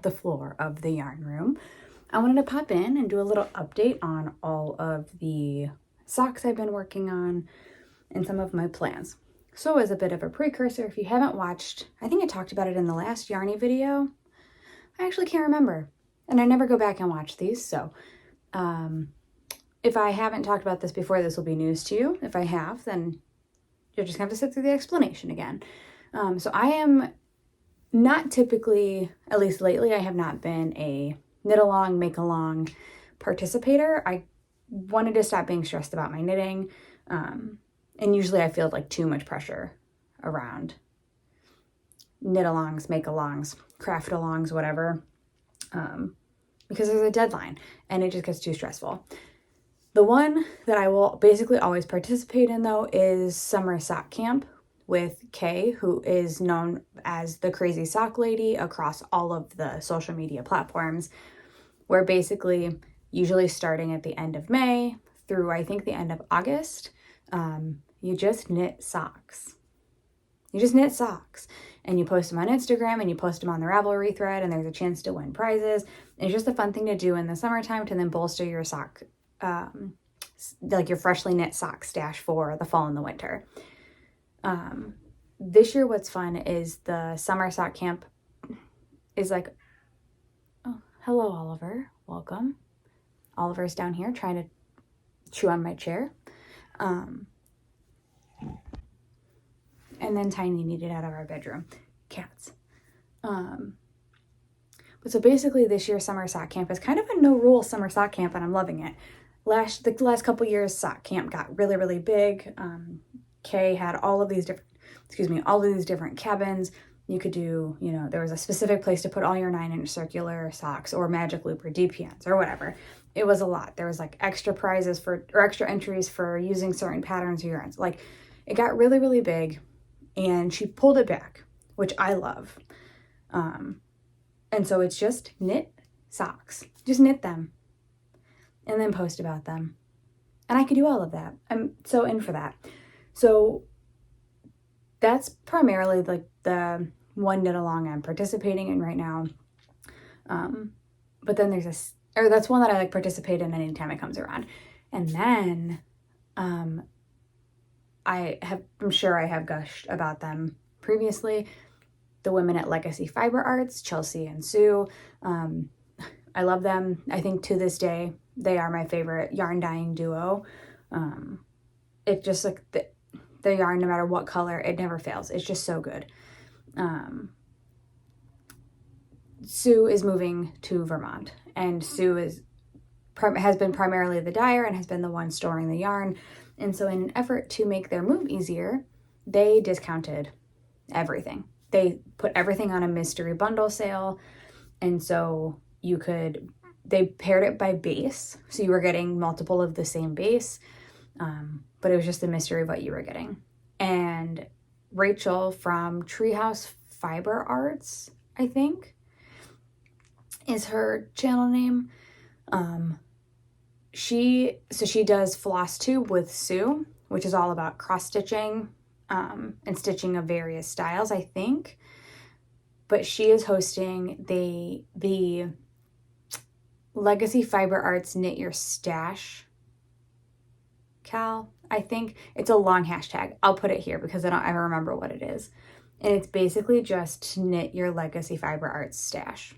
the floor of the yarn room, I wanted to pop in and do a little update on all of the socks I've been working on and some of my plans. So as a bit of a precursor, if you haven't watched, I think I talked about it in the last Yarny video. I actually can't remember, and I never go back and watch these, so if I haven't talked about this before, this will be news to you. If I have, then you're just going to have to sit through the explanation again. So I am not typically, at least lately, I have not been a knit along, make along participator. I wanted to stop being stressed about my knitting. And usually I feel like too much pressure around knit alongs, make alongs, craft alongs, whatever, because there's a deadline and it just gets too stressful. The one that I will basically always participate in, though, is Summer Sock Camp with Kay, who is known as the Crazy Sock Lady across all of the social media platforms, where basically, usually starting at the end of May through, I think, the end of August, you just knit socks. You just knit socks, and you post them on Instagram, and you post them on the Ravelry thread, and there's a chance to win prizes. It's just a fun thing to do in the summertime to then bolster your sock, like your freshly knit sock stash for the fall and the winter. This year, what's fun is the Summer Sock Camp is like, oh, hello, Oliver. Welcome. Oliver's down here trying to chew on my chair. And then Tiny needed out of our bedroom. Cats. But so basically this year's Summer Sock Camp is kind of a no-rule Summer Sock Camp, and I'm loving it. The last couple years, Sock Camp got really, really big. Kay had all of these different cabins. You could do, there was a specific place to put all your 9-inch circular socks or magic loop or DPNs or whatever. It was a lot. There was like extra prizes or extra entries for using certain patterns or yarns. Like, it got really, really big, and she pulled it back, which I love. And so it's just knit socks. Just knit them and then post about them. And I could do all of that. I'm so in for that. So that's primarily like the one knit along I'm participating in right now. But then that's one that I like participate in anytime it comes around. And then I'm sure I have gushed about them previously. The women at Legacy Fiber Artz, Chelsea and Sue. I love them. I think to this day, they are my favorite yarn dyeing duo. It just like the yarn, no matter what color, it never fails. It's just so good. Sue is moving to Vermont, and Sue has been primarily the dyer and has been the one storing the yarn. And so in an effort to make their move easier, they discounted everything. They put everything on a mystery bundle sale. And so they paired it by base. So you were getting multiple of the same base, but it was just a mystery of what you were getting. And Rachel from Treehouse Fiber Artz, I think, is her channel name. She does Floss Tube with Sue, which is all about cross stitching and stitching of various styles, I think. But she is hosting the Legacy Fiber Artz Knit Your Stash Cal. I think it's a long hashtag. I'll put it here because I don't ever remember what it is. And it's basically just knit your Legacy Fiber Artz stash.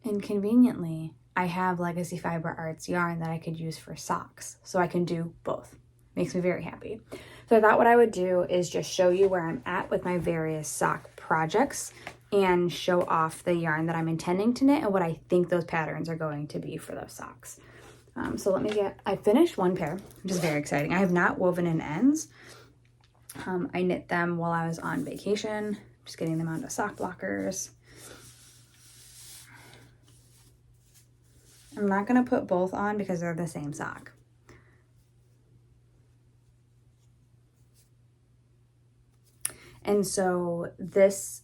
And conveniently, I have Legacy Fiber Artz yarn that I could use for socks. So I can do both. Makes me very happy. So I thought what I would do is just show you where I'm at with my various sock projects and show off the yarn that I'm intending to knit and what I think those patterns are going to be for those socks. So I finished one pair, which is very exciting. I have not woven in ends. I knit them while I was on vacation, just getting them onto sock blockers. I'm not going to put both on because they're the same sock. And so this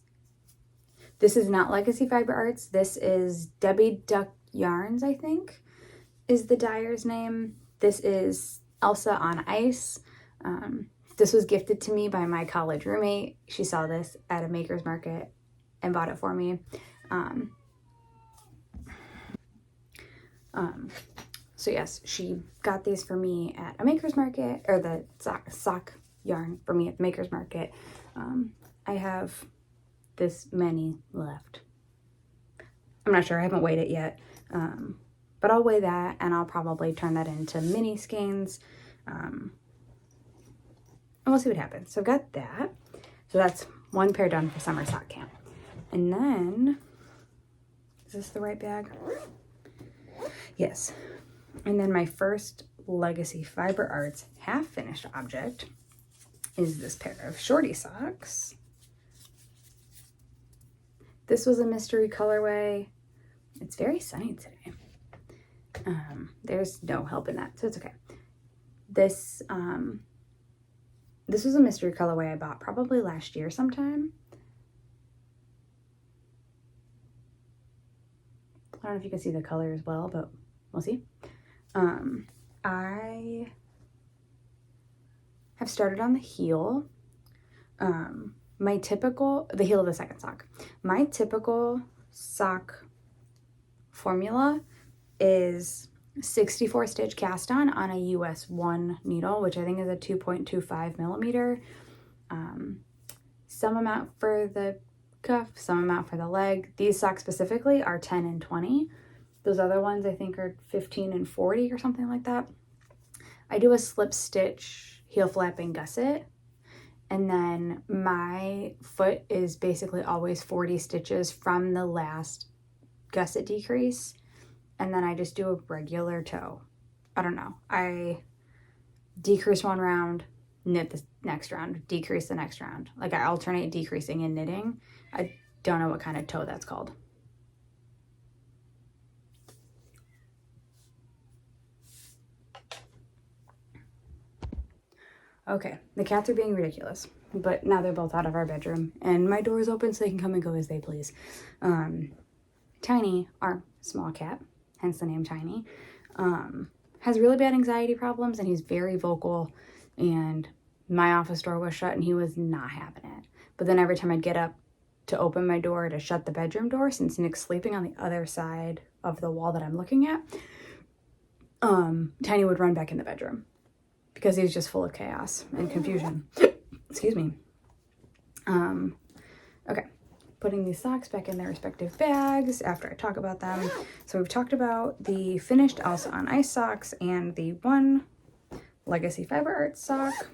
is not Legacy Fiber Artz. This is Debbie Duck Yarns, I think, is the dyer's name. This is Elsa on Ice. This was gifted to me by my college roommate. She saw this at a maker's market and bought it for me. So yes, she got these for me at a maker's market, or the sock yarn for me at the maker's market. I have this many left. I'm not sure, I haven't weighed it yet. But I'll weigh that and I'll probably turn that into mini skeins. And we'll see what happens. So I've got that. So that's one pair done for summer sock camp. And then, is this the right bag? Yes. And then my first Legacy Fiber Artz half finished object is this pair of shorty socks. This was a mystery colorway. It's very sunny today. There's no help in that, so it's okay. This was a mystery colorway I bought probably last year sometime. I don't know if you can see the color as well, but we'll see. I have started on the heel. The heel of the second sock. My typical sock formula is 64 stitch cast on a US 1 needle, which I think is a 2.25 millimeter. Some amount for the cuff, some amount for the leg. These socks specifically are 10 and 20. Those other ones I think are 15 and 40 or something like that. I do a slip stitch heel flapping gusset, and then my foot is basically always 40 stitches from the last gusset decrease, and then I just do a regular toe. I don't know. I decrease one round, knit the next round, decrease the next round. Like I alternate decreasing and knitting. I don't know what kind of toe that's called. Okay, the cats are being ridiculous, but now they're both out of our bedroom and my door is open so they can come and go as they please. Tiny, our small cat, hence the name Tiny, has really bad anxiety problems and he's very vocal, and my office door was shut and he was not having it. But then every time I'd get up to open my door to shut the bedroom door, since Nick's sleeping on the other side of the wall that I'm looking at, Tiny would run back in the bedroom because he was just full of chaos and confusion. Excuse me. Okay, putting these socks back in their respective bags after I talk about them. So we've talked about the finished Elsa on Ice socks and the one Legacy Fiber Artz sock.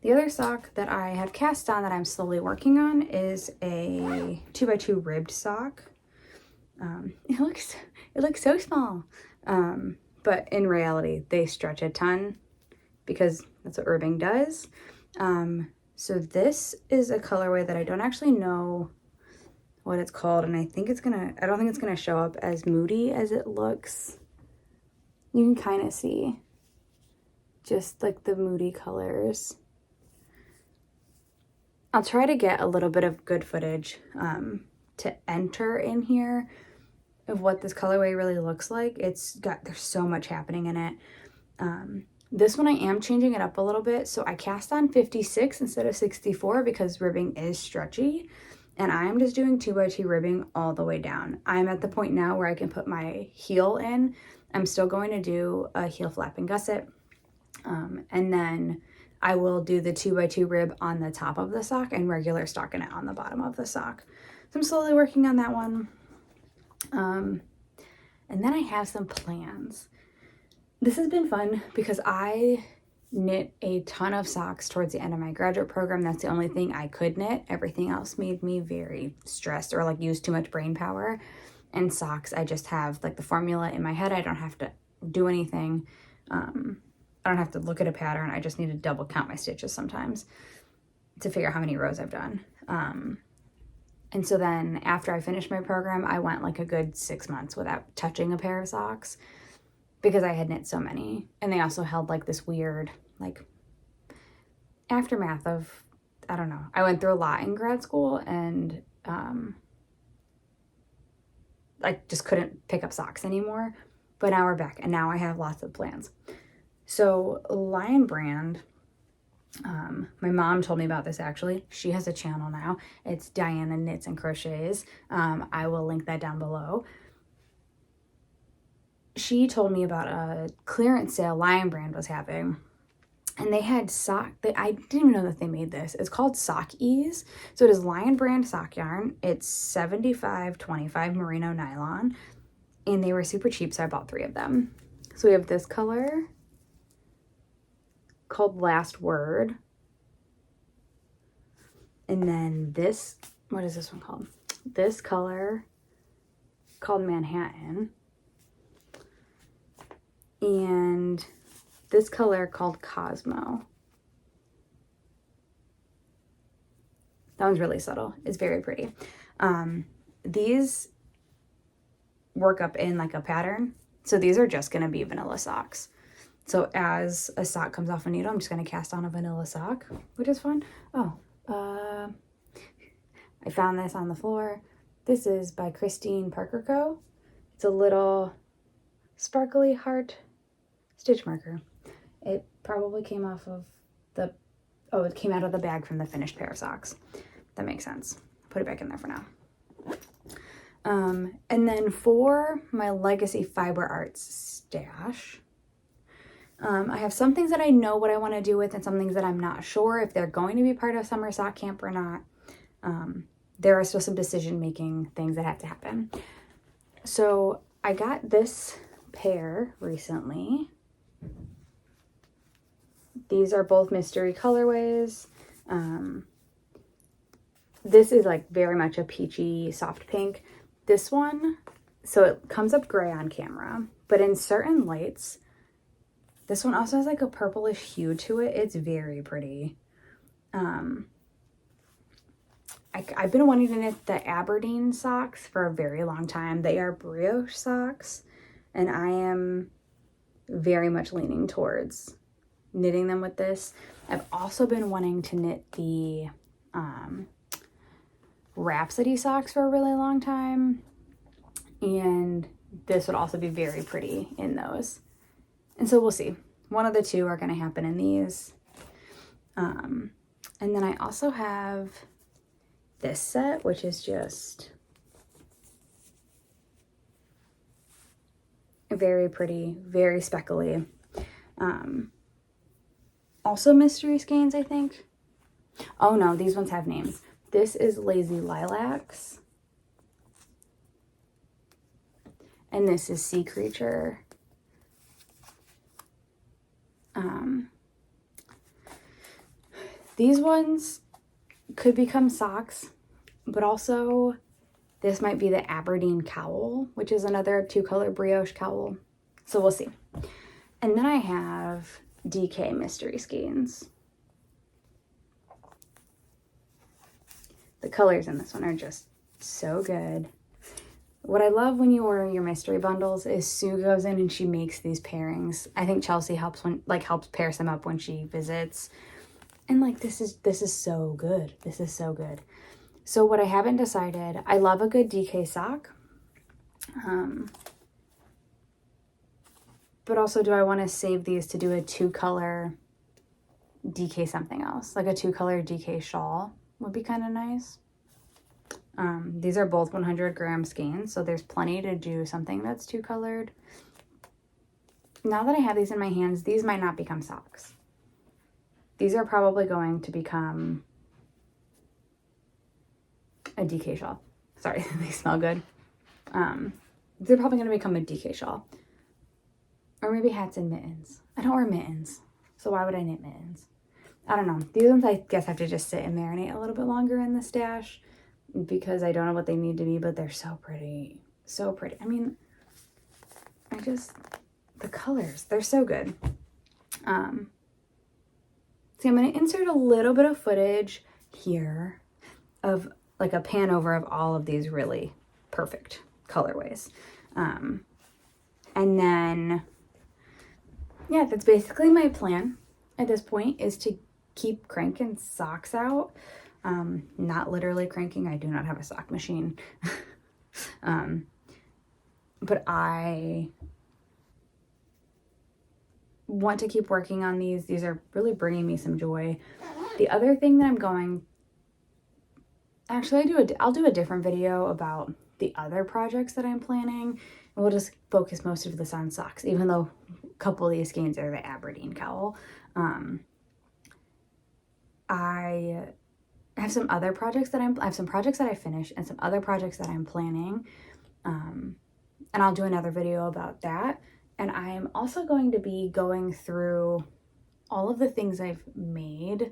The other sock that I have cast on that I'm slowly working on is a 2x2 ribbed sock. It looks so small, but in reality they stretch a ton because that's what ribbing does. So this is a colorway that I don't actually know what it's called, and I don't think it's gonna show up as moody as it looks. You can kind of see just like the moody colors. I'll try to get a little bit of good footage to enter in here of what this colorway really looks like. There's so much happening in it. This one I am changing it up a little bit. So I cast on 56 instead of 64 because ribbing is stretchy. And I'm just doing 2x2 ribbing all the way down. I'm at the point now where I can put my heel in. I'm still going to do a heel flapping gusset. And then I will do the 2x2 rib on the top of the sock and regular stockinette on the bottom of the sock. So I'm slowly working on that one. And then I have some plans. This has been fun because I knit a ton of socks towards the end of my graduate program. That's the only thing I could knit. Everything else made me very stressed or like use too much brain power. And socks, I just have like the formula in my head. I don't have to do anything. I don't have to look at a pattern. I just need to double count my stitches sometimes to figure out how many rows I've done. And so then after I finished my program, I went like a good 6 months without touching a pair of socks because I had knit so many. And they also held like this weird like aftermath of, I don't know. I went through a lot in grad school and I just couldn't pick up socks anymore. But now we're back and now I have lots of plans. So Lion Brand, my mom told me about this actually. She has a channel now. It's Diana Knits and Crochets. I will link that down below. she told me about a clearance sale Lion Brand was having. And they had sock, I didn't even know that they made this. It's called Sock Ease. So it is Lion Brand sock yarn. It's 75/25 merino nylon. And they were super cheap, so I bought 3 of them. So we have this color called Last Word. And then this, what is this one called? This color called Manhattan. And this color called Cosmo. That one's really subtle. It's very pretty. These work up in like a pattern. So these are just going to be vanilla socks. So as a sock comes off a needle, I'm just going to cast on a vanilla sock, which is fun. Oh, I found this on the floor. This is by Christine Parker Co. It's a little sparkly heart stitch marker. It probably came off of the, oh, it came out of the bag from the finished pair of socks. That makes sense. Put it back in there for now. And then for my Legacy Fiber Artz stash, I have some things that I know what I want to do with and some things that I'm not sure if they're going to be part of summer sock camp or not. There are still some decision-making things that have to happen. So I got this pair recently. These are both mystery colorways. This is like very much a peachy soft pink. This one, so it comes up gray on camera, but in certain lights, this one also has like a purplish hue to it. It's very pretty. I've been wanting to knit the Aberdeen socks for a very long time. They are brioche socks, and I am very much leaning towards knitting them with this. I've also been wanting to knit the Rhapsody socks for a really long time, and this would also be very pretty in those. And so we'll see. One of the two are going to happen in these. And then I also have this set, which is just very pretty, very speckly. Also mystery skeins, I think. Oh no, these ones have names. This is Lazy Lilacs. And this is Sea Creature. These ones could become socks, but also this might be the Aberdeen Cowl, which is another 2-color brioche cowl. So we'll see. And then I have DK mystery skeins. The colors in this one are just so good. What I love when you order your mystery bundles is Sue goes in and she makes these pairings. I think Chelsea helps pairs them up when she visits. And like this is so good. This is so good. So what I haven't decided, I love a good DK sock. But also, do I want to save these to do a 2-color DK something else? Like a 2-color DK shawl would be kind of nice. These are both 100-gram skeins, so there's plenty to do something that's 2-colored. Now that I have these in my hands, these might not become socks. These are probably going to become a DK shawl. Sorry, they smell good. They're probably going to become a DK shawl. Or maybe hats and mittens. I don't wear mittens, so why would I knit mittens? I don't know. These ones I guess have to just sit and marinate a little bit longer in the stash because I don't know what they need to be, but they're so pretty. So pretty. I mean, the colors, they're so good. So I'm going to insert a little bit of footage here of like a pan over of all of these really perfect colorways. And then, yeah, that's basically my plan at this point, is to keep cranking socks out. Not literally cranking. I do not have a sock machine. But I want to keep working on these. These are really bringing me some joy. The other thing that I'm going, actually I'll do a different video about the other projects that I'm planning. And we'll just focus most of this on socks, even though a couple of these skeins are the Aberdeen cowl. I have some other projects that I have some projects that I finished and some other projects that I'm planning. And I'll do another video about that. And I am also going to be going through all of the things I've made,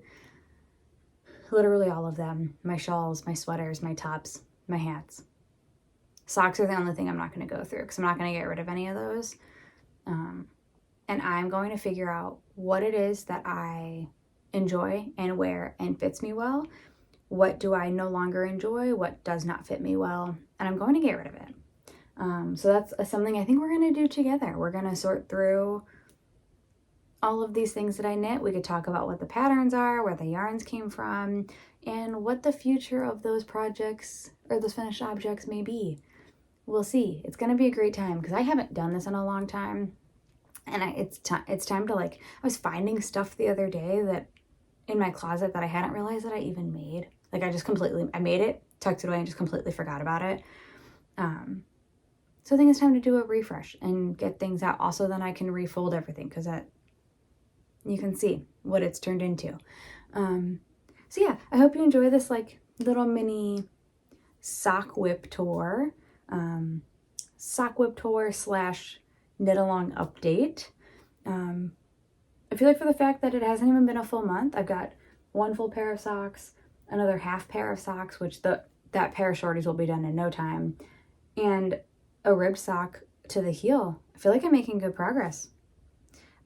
literally all of them, my shawls, my sweaters, my tops, my hats. Socks are the only thing I'm not going to go through because I'm not going to get rid of any of those. And I'm going to figure out what it is that I enjoy and wear and fits me well. What do I no longer enjoy? What does not fit me well? And I'm going to get rid of it. So that's something I think we're going to do together. We're going to sort through all of these things that I knit. We could talk about what the patterns are, where the yarns came from, and what the future of those projects or those finished objects may be. We'll see. It's going to be a great time because I haven't done this in a long time. And it's time to, like, I was finding stuff the other day that in my closet that I hadn't realized that I even made. Like, I made it, tucked it away, and just completely forgot about it. So I think it's time to do a refresh and get things out. Also, then I can refold everything because you can see what it's turned into. So yeah, I hope you enjoy this like little mini sock whip tour. Sock whip tour / knit along update. I feel like for the fact that it hasn't even been a full month, I've got one full pair of socks, another half pair of socks, which that pair of shorties will be done in no time, and a ribbed sock to the heel. I feel like I'm making good progress.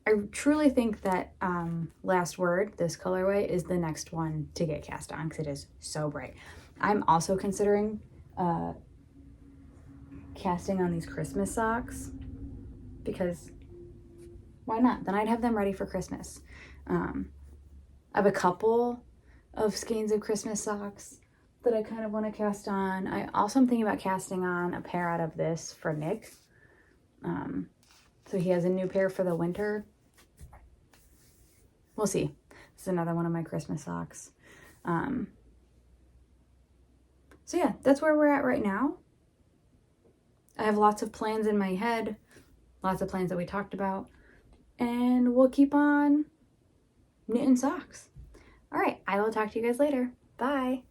I truly think that Last Word, this colorway, is the next one to get cast on because it is so bright. I'm also considering casting on these Christmas socks because why not? Then I'd have them ready for Christmas. I have a couple of skeins of Christmas socks that I kind of want to cast on. I also am thinking about casting on a pair out of this for Nick. So he has a new pair for the winter. We'll see. This is another one of my Christmas socks. So yeah, that's where we're at right now. I have lots of plans in my head, lots of plans that we talked about, and we'll keep on knitting socks. All right, I will talk to you guys later. Bye.